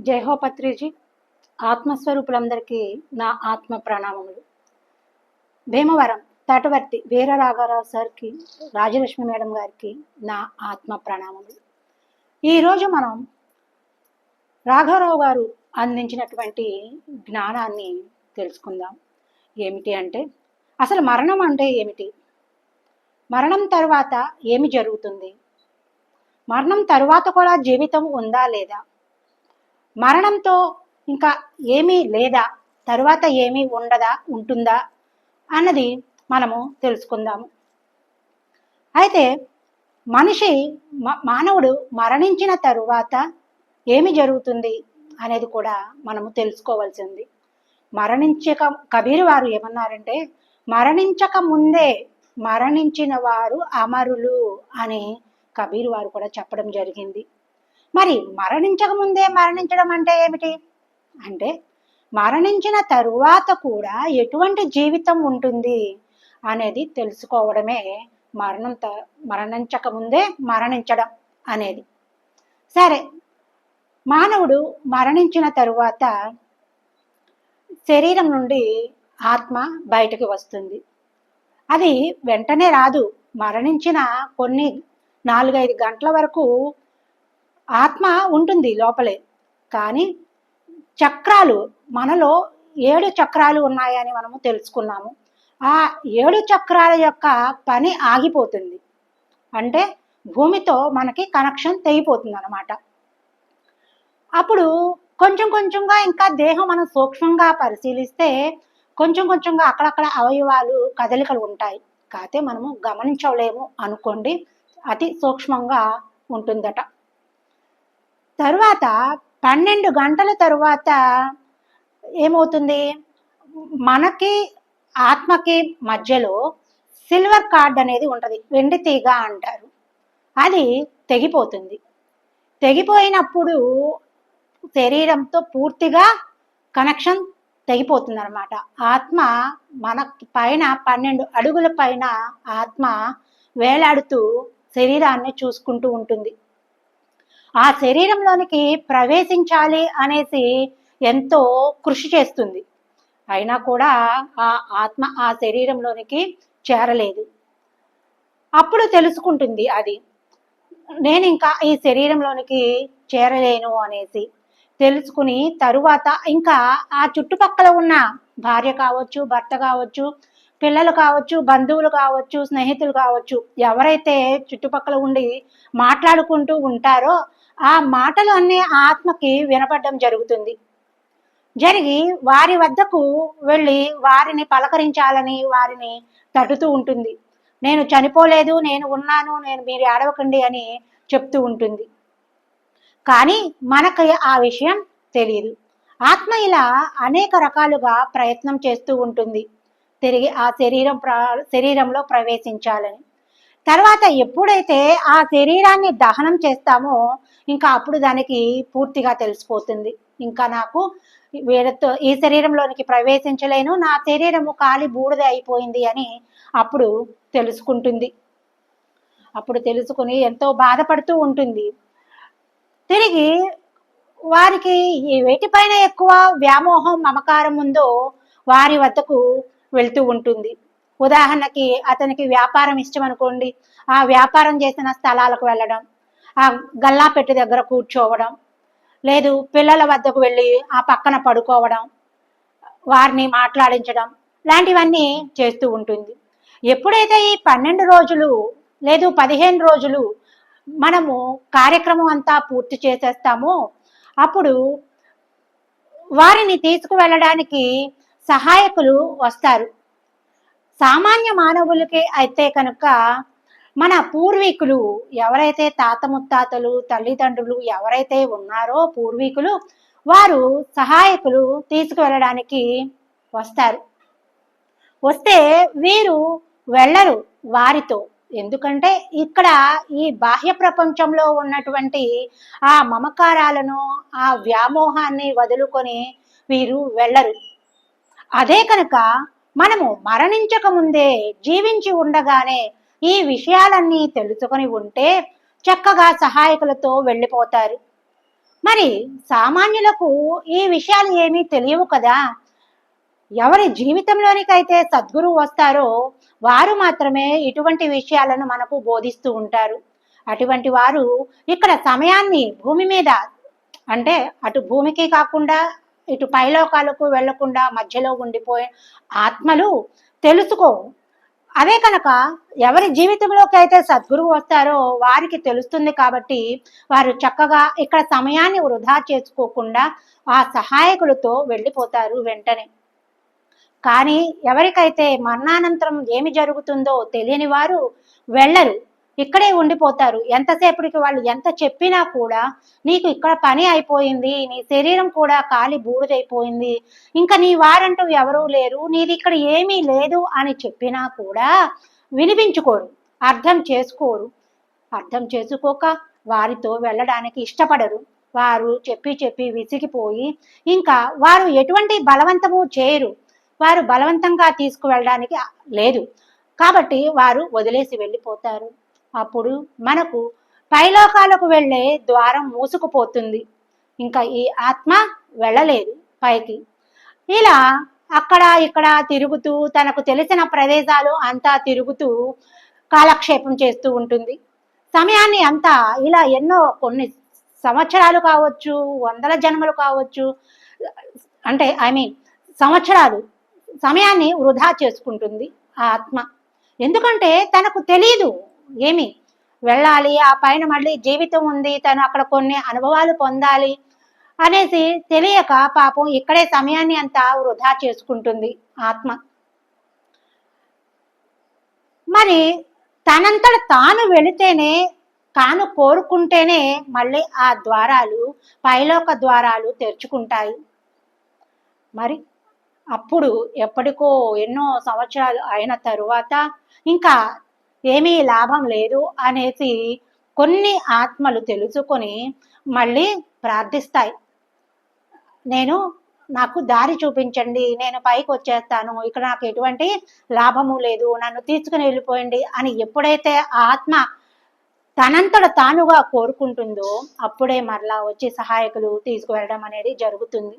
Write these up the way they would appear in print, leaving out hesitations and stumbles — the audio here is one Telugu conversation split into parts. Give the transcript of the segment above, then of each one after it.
జయహోపత్రిజీ, ఆత్మస్వరూపులందరికీ నా ఆత్మ ప్రణామములు. భీమవరం తటవర్తి వీర రాఘవరావు సార్కి, రాజలక్ష్మి మేడం గారికి నా ఆత్మ ప్రణామములు. ఈరోజు మనం రాఘవరావు గారు అందించినటువంటి జ్ఞానాన్ని తెలుసుకుందాం. ఏమిటి అంటే, అసలు మరణం అంటే ఏమిటి? మరణం తర్వాత ఏమి జరుగుతుంది? మరణం తర్వాత కూడా జీవితం ఉందా లేదా? మరణంతో ఇంకా ఏమీ లేదా, తరువాత ఏమీ ఉంటుందా అన్నది మనము తెలుసుకుందాము. అయితే మానవుడు మరణించిన తరువాత ఏమి జరుగుతుంది అనేది కూడా మనము తెలుసుకోవాల్సింది. కబీర్ వారు ఏమన్నారంటే, మరణించక ముందే మరణించిన వారు అమరులు అని కబీర్ వారు కూడా చెప్పడం జరిగింది. మరి మరణించక ముందే మరణించడం అంటే ఏమిటి అంటే, మరణించిన తరువాత కూడా ఎటువంటి జీవితం ఉంటుంది అనేది తెలుసుకోవడమే మరణించక ముందే మరణించడం అనేది. సరే, మానవుడు మరణించిన తరువాత శరీరం నుండి ఆత్మ బయటకు వస్తుంది. అది వెంటనే రాదు. మరణించిన కొన్ని 4-5 గంటల వరకు ఆత్మ ఉంటుంది లోపలే. కానీ చక్రాలు, మనలో 7 చక్రాలు ఉన్నాయని మనము తెలుసుకున్నాము. ఆ 7 చక్రాల యొక్క పని ఆగిపోతుంది. అంటే భూమితో మనకి కనెక్షన్ తెగిపోతుంది అన్నమాట. అప్పుడు కొంచెం కొంచెంగా ఇంకా దేహం మనం సూక్ష్మంగా పరిశీలిస్తే కొంచెం కొంచెంగా అక్కడక్కడ అవయవాలు కదలికలు ఉంటాయి. కాకపోతే మనము గమనించలేము అనుకోండి, అతి సూక్ష్మంగా ఉంటుందట. తరువాత 12 గంటల తరువాత ఏమవుతుంది? మనకి ఆత్మకి మధ్యలో సిల్వర్ కార్డ్ అనేది ఉంటుంది, వెండి తీగ అంటారు. అది తెగిపోతుంది. తెగిపోయినప్పుడు శరీరంతో పూర్తిగా కనెక్షన్ తెగిపోతుంది అనమాట. ఆత్మ మన పైన 12 అడుగుల పైన ఆత్మ వేలాడుతూ శరీరాన్ని చూసుకుంటూ ఉంటుంది. ఆ శరీరంలోనికి ప్రవేశించాలి అనేసి ఎంతో కృషి చేస్తుంది. అయినా కూడా ఆ ఆత్మ ఆ శరీరంలోనికి చేరలేదు. అప్పుడు తెలుసుకుంటుంది అది, నేను ఇంకా ఈ శరీరంలోనికి చేరలేను అనేసి. తెలుసుకుని తరువాత ఇంకా ఆ చుట్టుపక్కల ఉన్న భార్య కావచ్చు, భర్త కావచ్చు, పిల్లలు కావచ్చు, బంధువులు కావచ్చు, స్నేహితులు కావచ్చు, ఎవరైతే చుట్టుపక్కల ఉండి మాట్లాడుకుంటూ ఉంటారో ఆ మాటలు అన్నీ ఆత్మకి వినపడడం జరుగుతుంది. జరిగి వారి వద్దకు వెళ్ళి వారిని పలకరించాలని వారిని తట్టుతూ ఉంటుంది. నేను చనిపోలేదు, నేను ఉన్నాను, మీరు ఏడవకండి అని చెప్తూ ఉంటుంది. కానీ మనకి ఆ విషయం తెలియదు. ఆత్మ ఇలా అనేక రకాలుగా ప్రయత్నం చేస్తూ ఉంటుంది తిరిగి ఆ శరీరంలో ప్రవేశించాలని. తర్వాత ఎప్పుడైతే ఆ శరీరాన్ని దహనం చేస్తామో ఇంకా అప్పుడు దానికి పూర్తిగా తెలిసిపోతుంది, ఇంకా నాకు వీళ్ళతో ఈ శరీరంలోనికి ప్రవేశించలేను, నా శరీరము కాలి బూడిద అయిపోయింది అని అప్పుడు తెలుసుకుంటుంది. అప్పుడు తెలుసుకుని ఎంతో బాధపడుతూ ఉంటుంది. తిరిగి వారికి వేటిపైన ఎక్కువ వ్యామోహం, మమకారం ఉందో వారి వద్దకు వెళ్తూ ఉంటుంది. ఉదాహరణకి అతనికి వ్యాపారం ఇష్టం అనుకోండి, ఆ వ్యాపారం చేసిన స్థలాలకు వెళ్ళడం, ఆ గల్లాపెట్టి దగ్గర కూర్చోవడం, లేదు పిల్లల వద్దకు వెళ్ళి ఆ పక్కన పడుకోవడం, వారిని మాట్లాడించడం, లాంటివన్నీ చేస్తూ ఉంటుంది. ఎప్పుడైతే ఈ 12 రోజులు లేదు 15 రోజులు మనము కార్యక్రమం అంతా పూర్తి చేసేస్తామో అప్పుడు వారిని తీసుకువెళ్ళడానికి సహాయకులు వస్తారు. సామాన్య మానవులకి అయితే కనుక మన పూర్వీకులు ఎవరైతే తాత ముత్తాతలు, తల్లిదండ్రులు ఎవరైతే ఉన్నారో పూర్వీకులు, వారు సహాయకులు తీసుకువెళ్ళడానికి వస్తారు. వస్తే వీరు వెళ్ళరు వారితో. ఎందుకంటే ఇక్కడ ఈ బాహ్య ప్రపంచంలో ఉన్నటువంటి ఆ మమకారాలను, ఆ వ్యామోహాన్ని వదులుకొని వీరు వెళ్ళరు. అదే కనుక మనము మరణించక ముందే జీవించి ఉండగానే ఈ విషయాలన్నీ తెలుసుకొని ఉంటే చక్కగా సహాయకులతో వెళ్ళిపోతారు. మరి సామాన్యులకు ఈ విషయాలు ఏమీ తెలియవు కదా. ఎవరి జీవితంలోనికైతే సద్గురువు వస్తారో వారు మాత్రమే ఇటువంటి విషయాలను మనకు బోధిస్తూ ఉంటారు. అటువంటి వారు ఇక్కడ సమయాన్ని భూమి మీద, అంటే అటు భూమికి కాకుండా ఇటు పైలోకాలకు వెళ్లకుండా మధ్యలో ఉండిపోయే ఆత్మలు తెలుసుకోవు. అదే కనుక ఎవరి జీవితంలోకి అయితే సద్గురువు వస్తారో వారికి తెలుస్తుంది కాబట్టి వారు చక్కగా ఇక్కడ సమయాన్ని వృధా చేసుకోకుండా ఆ సహాయకులతో వెళ్ళిపోతారు వెంటనే. కానీ ఎవరికైతే మరణానంతరం ఏమి జరుగుతుందో తెలియని వారు వెళ్ళరు, ఇక్కడే ఉండిపోతారు. ఎంతసేపటికి వాళ్ళు ఎంత చెప్పినా కూడా నీకు ఇక్కడ పని అయిపోయింది, నీ శరీరం కూడా కాలి బూడిదైపోయింది, ఇంకా నీ వారంటూ ఎవరూ లేరు, నీది ఇక్కడ ఏమీ లేదు అని చెప్పినా కూడా వినిపించుకోరు, అర్థం చేసుకోరు. అర్థం చేసుకోక వారితో వెళ్ళడానికి ఇష్టపడరు. వారు చెప్పి చెప్పి విసిగిపోయి ఇంకా వారు ఎటువంటి బలవంతము చేయరు, వారు బలవంతంగా తీసుకువెళ్ళడానికి లేదు కాబట్టి వారు వదిలేసి వెళ్ళిపోతారు. అప్పుడు మనకు పైలోకాలకు వెళ్ళే ద్వారం మూసుకుపోతుంది, ఇంకా ఈ ఆత్మ వెళ్ళలేదు పైకి. ఇలా అక్కడ ఇక్కడ తిరుగుతూ తనకు తెలిసిన ప్రదేశాలు అంతా తిరుగుతూ కాలక్షేపం చేస్తూ ఉంటుంది. సమయాన్ని అంతా ఇలా ఎన్నో కొన్ని సంవత్సరాలు కావచ్చు, వందల జన్మలు కావచ్చు, అంటే సంవత్సరాలు సమయాన్ని వృధా చేసుకుంటుంది ఆ ఆత్మ. ఎందుకంటే తనకు తెలియదు ఏమి వెళ్ళాలి, ఆ పైన మళ్ళీ జీవితం ఉంది, తను అక్కడ కొన్ని అనుభవాలు పొందాలి అనేసి తెలియక పాపం ఇక్కడే సమయాన్ని అంతా వృధా చేసుకుంటుంది ఆత్మ. మరి తనంతట తాను వెళితేనే, తాను కోరుకుంటేనే మళ్ళీ ఆ ద్వారాలు, పైలోక ద్వారాలు తెరుచుకుంటాయి. మరి అప్పుడు ఎప్పటికో ఎన్నో సంవత్సరాలు అయిన తరువాత ఇంకా ఏమీ లాభం లేదు అనేసి కొన్ని ఆత్మలు తెలుసుకొని మళ్ళీ ప్రార్థిస్తాయి, నాకు దారి చూపించండి, నేను పైకి వచ్చేస్తాను, ఇక్కడ నాకు ఎటువంటి లాభము లేదు, నన్ను తీసుకుని వెళ్ళిపోయండి అని ఎప్పుడైతే ఆత్మ తనంతట తానుగా కోరుకుంటుందో అప్పుడే మరలా వచ్చి సహాయకులు తీసుకువెళ్ళడం అనేది జరుగుతుంది.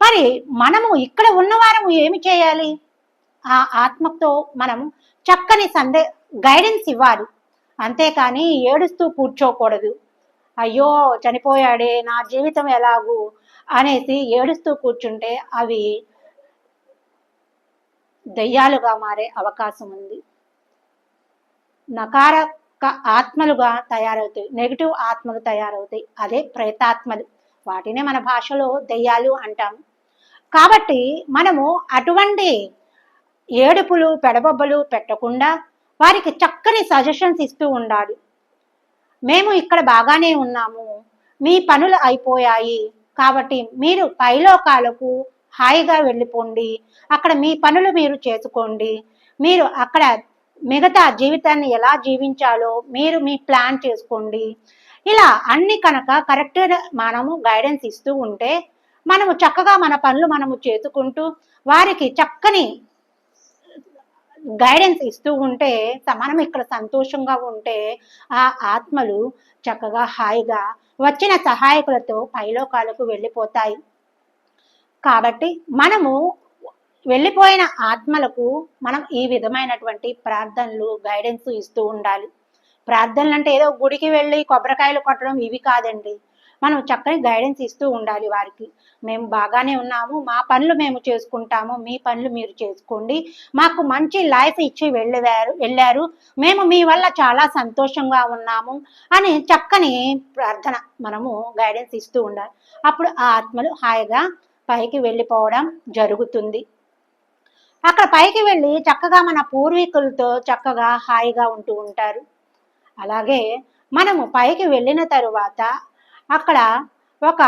మరి మనము ఇక్కడ ఉన్నవారము ఏమి చేయాలి? ఆ ఆత్మతో మనము చక్కని గైడెన్స్ ఇవ్వాలి, అంతేకాని ఏడుస్తూ కూర్చోకూడదు. అయ్యో చనిపోయాడే, నా జీవితం ఎలాగూ అనేసి ఏడుస్తూ కూర్చుంటే అవి దయ్యాలుగా మారే అవకాశం ఉంది, నకారక ఆత్మలుగా తయారవుతాయి, నెగిటివ్ ఆత్మలు తయారవుతాయి, అదే ప్రేతాత్మలు. వాటినే మన భాషలో దయ్యాలు అంటాం. కాబట్టి మనము అటువంటి ఏడుపులు పెడబొబ్బలు పెట్టకుండా వారికి చక్కని సజెషన్స్ ఇస్తూ ఉండాలి. మేము ఇక్కడ బాగానే ఉన్నాము, మీ పనులు అయిపోయాయి కాబట్టి మీరు పైలోకాలకు హాయిగా వెళ్ళిపోండి, అక్కడ మీ పనులు మీరు చేసుకోండి, మీరు అక్కడ మిగతా జీవితాన్ని ఎలా జీవించాలో మీరు మీ ప్లాన్ చేసుకోండి. ఇలా అన్ని కనుక కరెక్ట్గా మనము గైడెన్స్ ఇస్తూ ఉంటే మనము చక్కగా మన పనులు మనము చేసుకుంటూ వారికి చక్కని గైడెన్స్ ఇస్తూ ఉంటే మనం ఇక్కడ సంతోషంగా ఉంటే ఆ ఆత్మలు చక్కగా హాయిగా వచ్చిన సహాయకులతో పైలోకాలకు వెళ్ళిపోతాయి. కాబట్టి మనము వెళ్ళిపోయిన ఆత్మలకు మనం ఈ విధమైనటువంటి ప్రార్థనలు గైడెన్స్ ఇస్తూ ఉండాలి. ప్రార్థనలు అంటే ఏదో గుడికి వెళ్ళి కొబ్బరికాయలు కొట్టడం ఇవి కాదండి, మనం చక్కని గైడెన్స్ ఇస్తూ ఉండాలి వారికి. మేము బాగానే ఉన్నాము, మా పనులు మేము చేసుకుంటాము, మీ పనులు మీరు చేసుకోండి, మాకు మంచి లైఫ్ ఇచ్చి వెళ్ళారు, మేము మీ వల్ల చాలా సంతోషంగా ఉన్నాము అని చక్కని ప్రార్థన మనము గైడెన్స్ ఇస్తూ ఉండాలి. అప్పుడు ఆ ఆత్మలు హాయిగా పైకి వెళ్ళిపోవడం జరుగుతుంది. అక్కడ పైకి వెళ్ళి చక్కగా మన పూర్వీకులతో చక్కగా హాయిగా ఉంటూ ఉంటారు. అలాగే మనము పైకి వెళ్ళిన తరువాత అక్కడ ఒక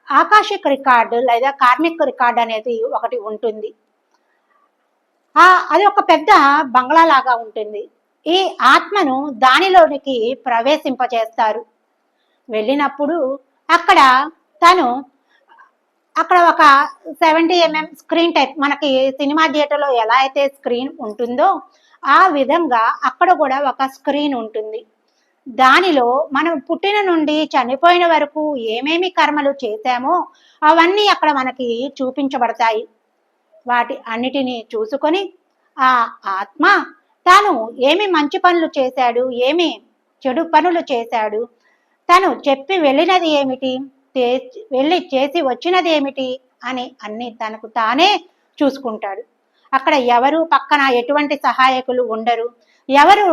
ఆకాశిక్ రికార్డు లేదా కార్మిక్ రికార్డు అనేది ఒకటి ఉంటుంది. అది ఒక పెద్ద బంగ్లా లాగా ఉంటుంది. ఈ ఆత్మను దానిలోనికి ప్రవేశింపచేస్తారు. వెళ్ళినప్పుడు అక్కడ ఒక 70 mm స్క్రీన్ టైప్, మనకి సినిమా థియేటర్లో ఎలా అయితే స్క్రీన్ ఉంటుందో ఆ విధంగా అక్కడ కూడా ఒక స్క్రీన్ ఉంటుంది. దానిలో మనం పుట్టిన నుండి చనిపోయిన వరకు ఏమేమి కర్మలు చేశామో అవన్నీ అక్కడ మనకి చూపించబడతాయి. వాటి అన్నిటినీ చూసుకొని ఆ ఆత్మ తాను ఏమి మంచి పనులు చేశాడు, ఏమి చెడు పనులు చేశాడు, తను చెప్పి వెళ్ళినది ఏమిటి, వెళ్ళి చేసి వచ్చినది ఏమిటి అని అన్ని తనకు తానే చూసుకుంటాడు. అక్కడ ఎవరు పక్కన ఎటువంటి సహాయకులు ఉండరు. ఎవరు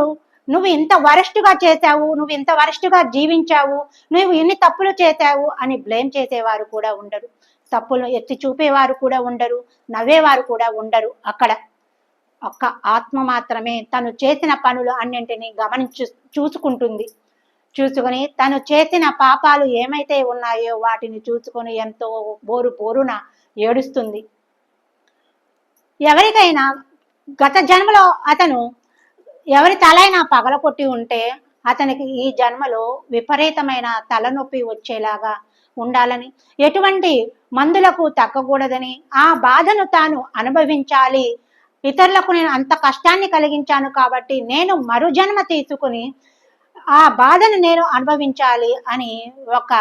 నువ్వు ఇంత వరస్ట్గా చేశావు, నువ్వు ఇంత వరస్ట్గా జీవించావు, నువ్వు ఇన్ని తప్పులు చేశావు అని బ్లేమ్ చేసేవారు కూడా ఉండరు. తప్పులను ఎత్తి చూపేవారు కూడా ఉండరు, నవ్వేవారు కూడా ఉండరు. అక్కడ ఒక్క ఆత్మ మాత్రమే తను చేసిన పనులు అన్నింటినీ చూసుకుంటుంది. చూసుకొని తను చేసిన పాపాలు ఏమైతే ఉన్నాయో వాటిని చూసుకొని ఎంతో బోరున ఏడుస్తుంది. ఎవరికైనా గత జన్మలో అతను ఎవరి తలైనా పగలకొట్టి ఉంటే అతనికి ఈ జన్మలో విపరీతమైన తలనొప్పి వచ్చేలాగా ఉండాలని, ఎటువంటి మందులకు తగ్గకూడదని, ఆ బాధను తాను అనుభవించాలి. ఇతరులకు నేను అంత కష్టాన్ని కలిగించాను కాబట్టి నేను మరు జన్మ తీసుకుని ఆ బాధను నేను అనుభవించాలి అని ఒక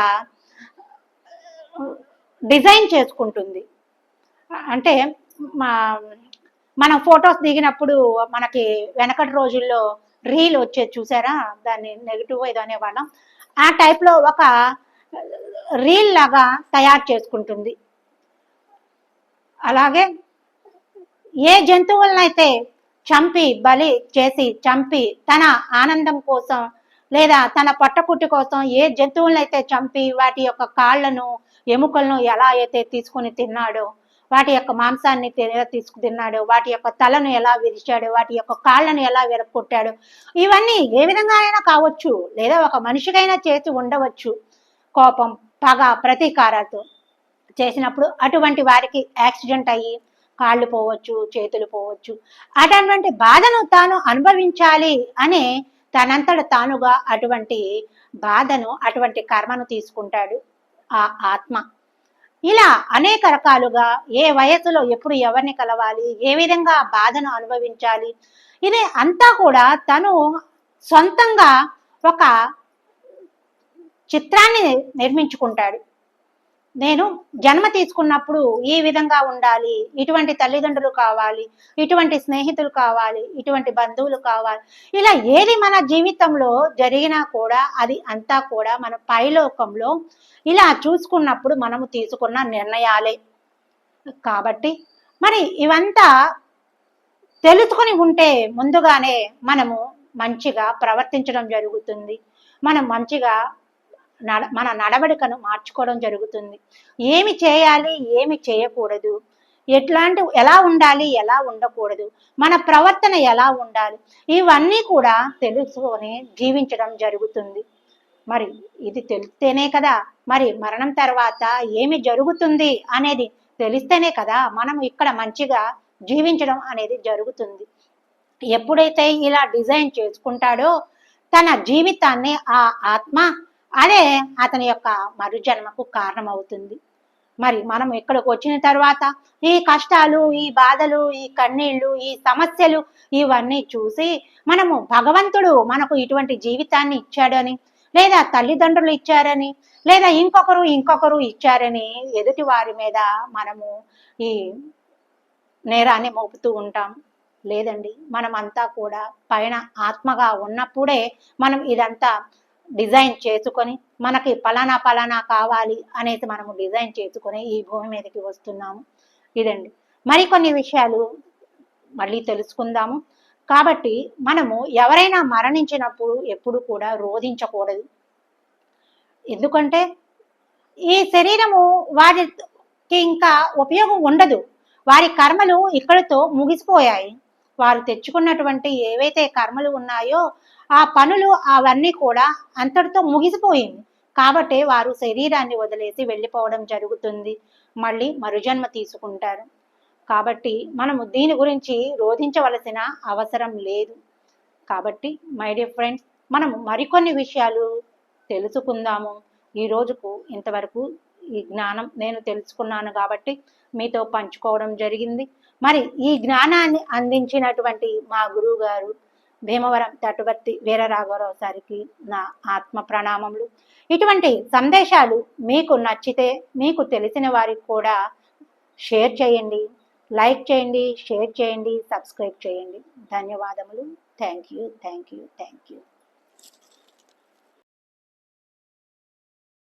డిజైన్ చేసుకుంటుంది. అంటే మనం ఫొటోస్ దిగినప్పుడు మనకి వెనకటి రోజుల్లో రీల్ వచ్చేది చూసారా, దాన్ని నెగిటివ్ ఏదో అనేవాళ్ళం. ఆ టైప్లో ఒక రీల్ లాగా తయారు చేసుకుంటుంది. అలాగే ఏ జంతువులనైతే బలి చేసి చంపి తన ఆనందం కోసం లేదా తన పొట్టకుట్టి కోసం ఏ జంతువులనైతే చంపి వాటి యొక్క కాళ్లను ఎముకలను ఎలా అయితే తీసుకుని తిన్నాడో, వాటి యొక్క మాంసాన్ని తీసుకు తిన్నాడు, వాటి యొక్క తలను ఎలా విరిచాడు, వాటి యొక్క కాళ్లను ఎలా విరగొట్టాడు, ఇవన్నీ ఏ విధంగా అయినా కావచ్చు, లేదా ఒక మనిషికైనా చేసి ఉండవచ్చు. కోపం, పగ, ప్రతీకారాలతో చేసినప్పుడు అటువంటి వారికి యాక్సిడెంట్ అయ్యి కాళ్ళు పోవచ్చు, చేతులు పోవచ్చు. అటువంటి బాధను తాను అనుభవించాలి అనే తనంతట తానుగా అటువంటి బాధను, అటువంటి కర్మను తీసుకుంటాడు ఆ ఆత్మ. ఇలా అనేక రకాలుగా ఏ వయసులో ఎప్పుడు ఎవరిని కలవాలి, ఏ విధంగా బాధను అనుభవించాలి, ఇది అంతా కూడా తను సొంతంగా ఒక చిత్రాన్ని నిర్మించుకుంటాడు. నేను జన్మ తీసుకున్నప్పుడు ఈ విధంగా ఉండాలి, ఇటువంటి తల్లిదండ్రులు కావాలి, ఇటువంటి స్నేహితులు కావాలి, ఇటువంటి బంధువులు కావాలి. ఇలా ఏది మన జీవితంలో జరిగినా కూడా అది అంతా కూడా మన పైలోకంలో ఇలా చూసుకున్నప్పుడు మనము తీసుకున్న నిర్ణయాలే. కాబట్టి మరి ఇవంతా తెలుసుకొని ఉంటే ముందుగానే మనము మంచిగా ప్రవర్తించడం జరుగుతుంది. మనం మంచిగా మన నడవడికను మార్చుకోవడం జరుగుతుంది. ఏమి చేయాలి, ఏమి చేయకూడదు, ఎలా ఉండాలి, ఎలా ఉండకూడదు, మన ప్రవర్తన ఎలా ఉండాలి, ఇవన్నీ కూడా తెలుసుకొని జీవించడం జరుగుతుంది. మరి ఇది తెలిస్తేనే కదా మరి మరణం తర్వాత ఏమి జరుగుతుంది అనేది తెలిస్తేనే కదా మనం ఇక్కడ మంచిగా జీవించడం అనేది జరుగుతుంది. ఎప్పుడైతే ఇలా డిజైన్ చేసుకుంటాడో తన జీవితాన్ని ఆ ఆత్మ, అదే అతని యొక్క మరుజన్మకు కారణమవుతుంది. మరి మనం ఇక్కడికి వచ్చిన తర్వాత ఈ కష్టాలు, ఈ బాధలు, ఈ కన్నీళ్లు, ఈ సమస్యలు ఇవన్నీ చూసి మనము భగవంతుడు మనకు ఇటువంటి జీవితాన్ని ఇచ్చాడని, లేదా తల్లిదండ్రులు ఇచ్చారని, లేదా ఇంకొకరు ఇచ్చారని ఎదుటి వారి మీద మనము ఈ నేరాన్ని మోపుతూ ఉంటాం. లేదండి, మనమంతా కూడా పైన ఆత్మగా ఉన్నప్పుడే మనం ఇదంతా డిజైన్ చేసుకొని మనకి పలానా కావాలి అనేది మనము డిజైన్ చేసుకొని ఈ భూమి మీదకి వస్తున్నాము. ఇదండి, మరికొన్ని విషయాలు మళ్ళీ తెలుసుకుందాము. కాబట్టి మనము ఎవరైనా మరణించినప్పుడు ఎప్పుడు కూడా రోధించకూడదు. ఎందుకంటే ఈ శరీరము వారికి ఇంకా ఉపయోగం ఉండదు. వారి కర్మలు ఇక్కడితో ముగిసిపోయాయి. వారు తెచ్చుకున్నటువంటి ఏవైతే కర్మలు ఉన్నాయో ఆ పనులు అవన్నీ కూడా అంతటితో ముగిసిపోయింది. కాబట్టి వారు శరీరాన్ని వదిలేసి వెళ్ళిపోవడం జరుగుతుంది. మళ్ళీ మరుజన్మ తీసుకుంటారు. కాబట్టి మనము దీని గురించి రోధించవలసిన అవసరం లేదు. కాబట్టి మై డియర్ ఫ్రెండ్స్, మనము మరికొన్ని విషయాలు తెలుసుకుందాము. ఈ రోజుకు ఇంతవరకు ఈ జ్ఞానం నేను తెలుసుకున్నాను కాబట్టి మీతో పంచుకోవడం జరిగింది. మరి ఈ జ్ఞానాన్ని అందించినటువంటి మా గురువు గారు భీమవరం తటువర్తి వీర రాఘవరావు సారికి నా ఆత్మ ప్రణామములు. ఇటువంటి సందేశాలు మీకు నచ్చితే మీకు తెలిసిన వారికి కూడా షేర్ చేయండి, లైక్ చేయండి, షేర్ చేయండి, సబ్స్క్రైబ్ చేయండి. ధన్యవాదములు. Thank you.